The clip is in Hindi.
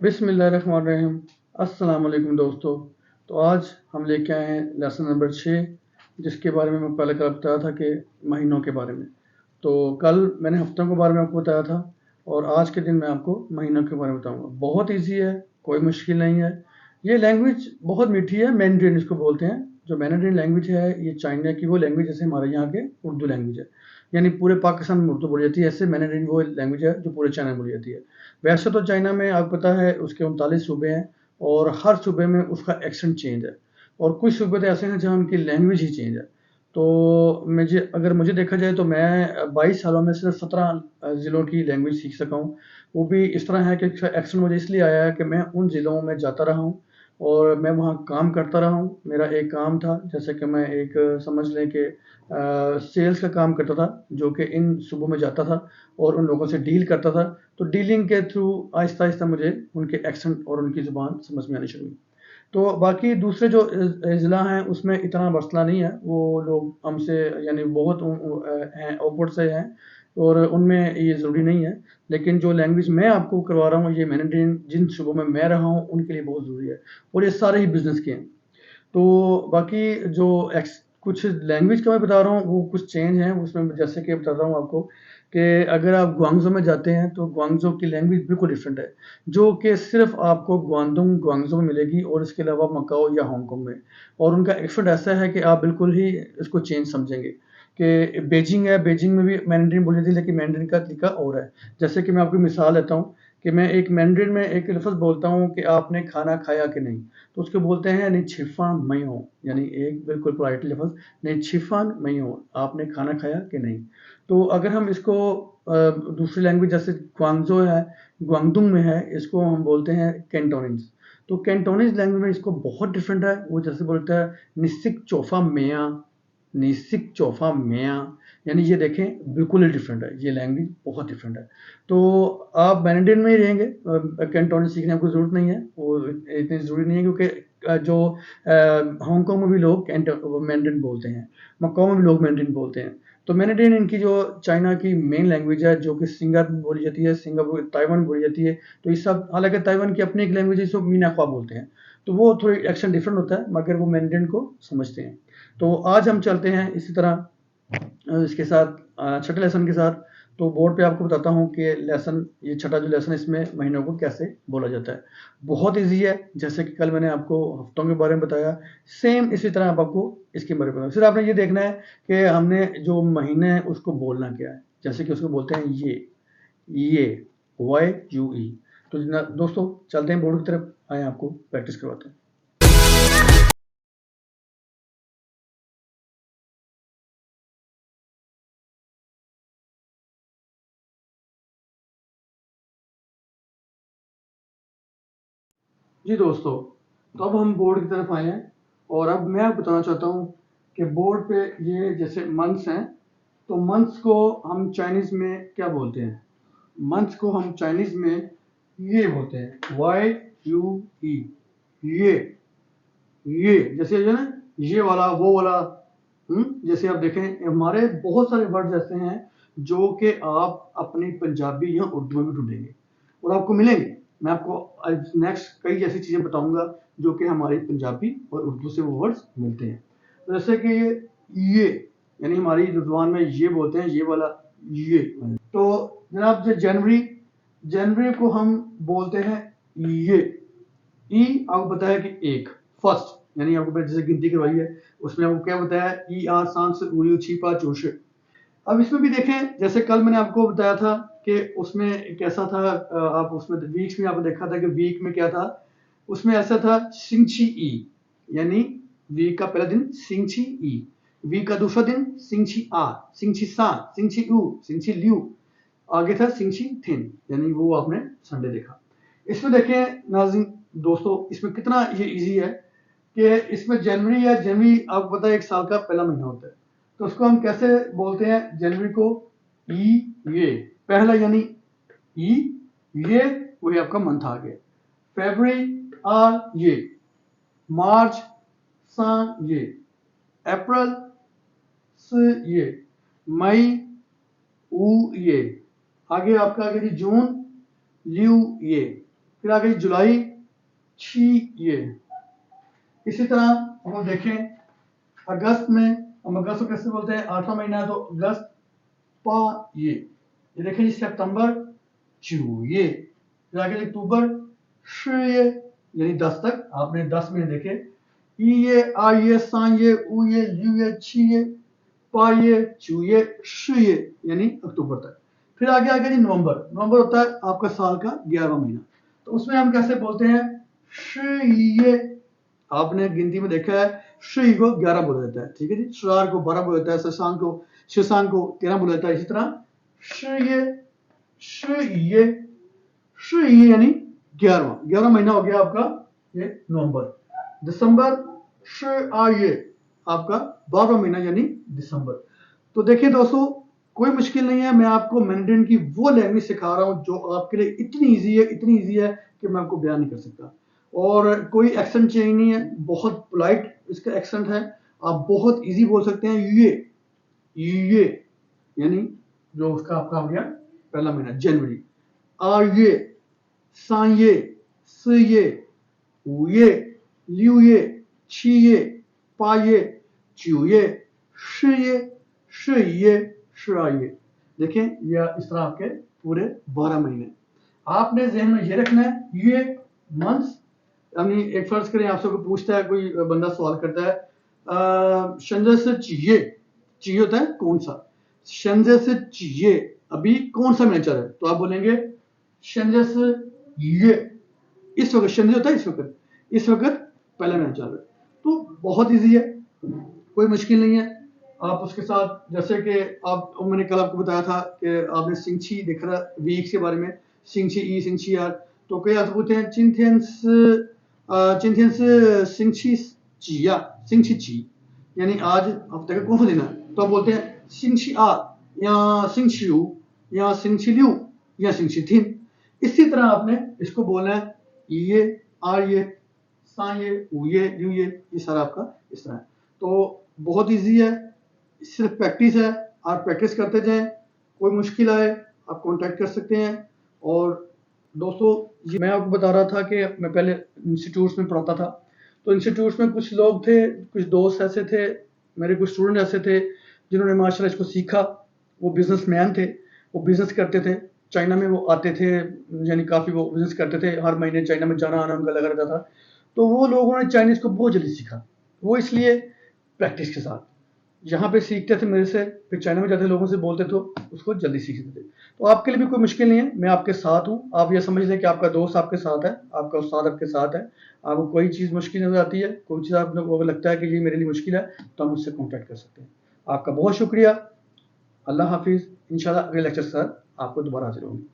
बिस्मिल्लाहिर्रहमानिर्रहीम। अस्सलाम वालेकुम दोस्तों। तो आज हम लेके आए हैं लेसन नंबर 6, जिसके बारे में मैं पहले कल बताया था कि महीनों के बारे में। तो कल मैंने हफ्तों के बारे में आपको बताया था और आज के दिन मैं आपको महीनों के बारे में बताऊंगा। बहुत इजी है, कोई मुश्किल नहीं है। ये लैंग्वेज बहुत मीठी है, मैंड्रिन इसको बोलते हैं। जो मैंड्रिन लैंग्वेज है ये चाइना की वो लैंग्वेज जैसे हमारे यहाँ के उर्दू लैंग्वेज है, यानी पूरे पाकिस्तान में उर्दू बोली जाती है, ऐसे मैंड्रिन वो लैंग्वेज है जो पूरे चाइना में बोली जाती है। वैसे तो चाइना में आपको पता है उसके 39 सूबे हैं और हर सूबे में उसका एक्सेंट चेंज है, और कुछ सूबे तो ऐसे हैं जहाँ उनकी लैंग्वेज ही चेंज है। तो मुझे देखा जाए तो मैं 22 सालों में सिर्फ 17 ज़िलों की लैंग्वेज सीख सका हूँ। वो भी इस तरह है कि एक्सेंट मुझे इसलिए आया है कि मैं उन ज़िलों में जाता रहा हूँ और मैं वहाँ काम करता रहा हूँ। मेरा एक काम था, जैसे कि मैं एक समझ लें कि सेल्स का काम करता था, जो कि इन सूबों में जाता था और उन लोगों से डील करता था। तो डीलिंग के थ्रू आहिस्ता-आहिस्ता मुझे उनके एक्सेंट और उनकी ज़ुबान समझ में आनी शुरू हुई। तो बाकी दूसरे जो ज़िला हैं उसमें इतना मसला नहीं है, वो लोग हमसे यानी बहुत हैं, आउटपुट से हैं और उनमें ये ज़रूरी नहीं है। लेकिन जो लैंग्वेज मैं आपको करवा रहा हूँ ये मैंने जिन सूबों में मैं रहा हूँ उनके लिए बहुत ज़रूरी है, और ये सारे ही बिज़नेस के हैं। तो बाकी जो कुछ लैंग्वेज का मैं बता रहा हूँ वो कुछ चेंज हैं उसमें, जैसे कि बताता हूँ आपको कि अगर आप ग्वांगझो में जाते हैं तो ग्वांगझो की लैंग्वेज बिल्कुल डिफरेंट है, जो कि सिर्फ आपको ग्वांगझो में मिलेगी और इसके अलावा मकाओ या हांगकांग में। और उनका एक्सेंट ऐसा है कि आप बिल्कुल ही इसको चेंज समझेंगे। कि बेजिंग है, बेजिंग में भी मैंड्रिन बोली जाती है, लेकिन मैंड्रिन का तरीका और है। जैसे कि मैं आपको मिसाल देता हूँ कि मैं एक मैंड्रिन में एक लफ्ज़ बोलता हूँ कि आपने खाना खाया कि नहीं, तो उसको बोलते हैं नहीं छिफान मई हो, यानी एक बिल्कुल पोलाइट लफ्ज़, नहीं छिफान मई हो, आपने खाना खाया कि नहीं। तो अगर हम इसको दूसरी लैंग्वेज जैसे ग्वांगझो है, ग्वांगडुंग में है, इसको हम बोलते हैं कैंटोनीज। तो कैंटोनीज लैंग्वेज में इसको बहुत डिफरेंट है। वो जैसे बोलता है निसिक चोफा मेया, निसिक चोफा मेया, यानी ये देखें बिल्कुल ही डिफरेंट है, ये लैंग्वेज बहुत डिफरेंट है। तो आप मैंड्रिन में ही रहेंगे, कैंटोनीज सीखने की ज़रूरत नहीं है, वो इतनी ज़रूरी नहीं है, क्योंकि जो हांगकांग में भी लोग मैंड्रिन बोलते हैं, मकाओ में भी लोग मैंड्रिन बोलते हैं। तो मैंड्रिन इनकी जो चाइना की मेन लैंग्वेज है, जो कि सिंगापुर में बोली जाती है, सिंगापुर ताइवान में बोली जाती है। तो ये सब, हालांकि ताइवान की अपनी एक लैंग्वेज है, इसको मीनाख्वा बोलते हैं। तो वो थोड़ी एक्शन डिफरेंट होता है, मगर वो मैंड्रिन को समझते हैं। तो आज हम चलते हैं इसी तरह इसके साथ छठे लेसन के साथ। तो बोर्ड पे आपको बताता हूँ कि लेसन, ये छठा जो लेसन, इसमें महीनों को कैसे बोला जाता है। बहुत इजी है, जैसे कि कल मैंने आपको हफ्तों के बारे में बताया, सेम इसी तरह आपको इसके बारे में बताया। सिर्फ आपने ये देखना है कि हमने जो महीने हैं उसको बोलना क्या है। जैसे कि उसको बोलते हैं ये YUE। तो दोस्तों चलते हैं बोर्ड की तरफ, आए आपको प्रैक्टिस करवाते हैं। जी दोस्तों, तो अब हम बोर्ड की तरफ आए हैं और अब मैं आपको बताना चाहता हूँ कि बोर्ड पे ये जैसे मंथ्स हैं, तो मंथ्स को हम चाइनीज में क्या बोलते हैं। मंथ्स को हम चाइनीज में ये बोलते हैं, YUE। ये ये जैसे जो ना, ये वाला वो वाला। जैसे आप देखें हमारे बहुत सारे वर्ड ऐसे हैं जो कि आप अपनी पंजाबी या उर्दू में भी ढूंढेंगे और आपको मिलेंगे। मैं आपको नेक्स्ट कई ऐसी चीजें बताऊंगा जो कि हमारी पंजाबी और उर्दू से वो वर्ड्स मिलते हैं। तो जैसे कि ये यानी हमारी जुबान में ये बोलते हैं, ये वाला ये। तो जनाब जो जनवरी, जनवरी को हम बोलते हैं ये। आपको बताया कि एक फर्स्ट, यानी आपको जैसे गिनती करवाई है उसमें आपको क्या बताया, सांस उरी छिपा चोश। अब इसमें भी देखें, जैसे कल मैंने आपको बताया था कि उसमें कैसा था, आप उसमें वीक्स में आपने देखा था कि वीक में क्या था। उसमें ऐसा था सिंची ई, यानी वीक का पहला दिन सिंची ई, वीक का दूसरा दिन सिंची आ, सिंची सा, सिंची ऊ, सिंची ल्यू, आगे था सिंची थिन, यानी वो आपने संडे देखा। इसमें देखें नाज़रीन दोस्तों, इसमें कितना ये इजी है कि इसमें जनवरी या जनवरी आपको पता है एक साल का पहला महीना होता है। तो उसको हम कैसे बोलते हैं, जनवरी को ई ये पहला, यानी ई ये वही आपका मंथ आ गया। फरवरी आर ये, मार्च सा ये, अप्रैल स ये, मई ऊ ये, आगे आपका आगे जून ल्यू ये, फिर आ गई जुलाई, छी ये। इसी तरह हम देखें अगस्त में, हम अगस्त को कैसे बोलते हैं, 8वां महीना है तो अगस्त, पा ये देखें जी, सितंबर, चू ये। फिर आगे अक्टूबर, श ये, यानी 10 तक आपने 10 महीने देखे, ई ये, आ ये, सा ये, ऊ ये, लू ये, छी ये, पा ये, चू ये, श ये, यानी अक्टूबर तक। फिर आगे आ गया जी नवंबर। नवंबर होता है आपका साल का 11वां महीना, तो उसमें हम कैसे बोलते हैं, श ये। आपने गिनती में देखा है श्री को 11 बोला जाता है, ठीक है जी। श्रार को 12 बोला जाता है, शशांक को 13 बोला जाता है। इसी तरह श्री यानी 11वां महीना हो गया आपका ये नवंबर। दिसंबर, ये आपका 12वां महीना यानी दिसंबर। तो देखिए दोस्तों, कोई मुश्किल नहीं है, मैं आपको मैंडेरिन की वो लैंग्वेज सिखा रहा हूं जो आपके लिए इतनी इजी है कि मैं आपको बयान नहीं कर सकता। और कोई एक्सेंट चेंज नहीं है, बहुत पोलाइट इसका एक्सेंट है, आप बहुत इजी बोल सकते हैं। ये यानी जो उसका आपका हो गया पहला महीना जनवरी। ये, सा ये, स ये, ऊ ये, ल्यू ये, छी ये, पा ये, चू ये, श ये, श्रा ये। देखें यह इस तरह आपके पूरे 12 महीने। आपने जहन में ये रखना है, ये मंथ्स, यानी एक फर्ज करें आपसे कोई पूछता है, कोई बंदा सवाल करता है शंजर से चाहिए होता है कौन सा, शंजर से चाहिए अभी कौन सा महीना चल रहा है, तो आप बोलेंगे शंजर से ये, इस वक्त शंजर होता है, इस वक्त पहला महीना चल रहा है। तो बहुत इजी है, कोई मुश्किल नहीं है। आप उसके साथ जैसे कि आप, मैंने कल आपको बताया था कि आपने सिंची देखा था वीक्स के बारे में, सिंची ई, सिंची आर। तो कई आप बोलते हैं चिंथियंस सिंची चिया, सिंची ची, यानी आज हफ्ते का कौन सा दिन है, तो आप बोलते हैं सिंची आ, या सिंची यू, या सिंची ल्यू, या सिंची थिन। इसी तरह आपने इसको बोलना है, ये, आ ये, सा ये, ऊ ये, ल्यू ये सारा आपका इस तरह है। तो बहुत इजी है, सिर्फ प्रैक्टिस है, आप प्रैक्टिस करते जाएं, कोई मुश्किल आए आप कांटेक्ट कर सकते हैं। और दोस्तों मैं आपको बता रहा था कि मैं पहले इंस्टीट्यूट्स में पढ़ाता था, तो इंस्टीट्यूट्स में कुछ लोग थे, कुछ दोस्त ऐसे थे, मेरे कुछ स्टूडेंट ऐसे थे जिन्होंने माशाल्लाह इसको सीखा। वो बिजनेसमैन थे, वो बिजनेस करते थे, चाइना में वो आते थे, यानी काफ़ी वो बिजनेस करते थे, हर महीने चाइना में जाना आना उनका लगा रहता था। तो वो लोगों ने चाइनीज़ को बहुत जल्दी सीखा, वो इसलिए प्रैक्टिस के साथ यहाँ पे सीखते थे मेरे से, फिर चाइना में जाते लोगों से बोलते तो उसको जल्दी सीखते थे। तो आपके लिए भी कोई मुश्किल नहीं है, मैं आपके साथ हूँ। आप ये समझ लें कि आपका दोस्त आपके साथ है, आपका उस्ताद आपके साथ है। आपको कोई चीज़ मुश्किल नजर आती है, कोई चीज़ आपको लगता है कि ये मेरे लिए मुश्किल है, तो आप मुझसे कॉन्टैक्ट कर सकते हैं। आपका बहुत शुक्रिया, अल्लाह हाफिज़। इंशाल्लाह अगले लेक्चर के साथ आपको दोबारा हाजिर होंगे।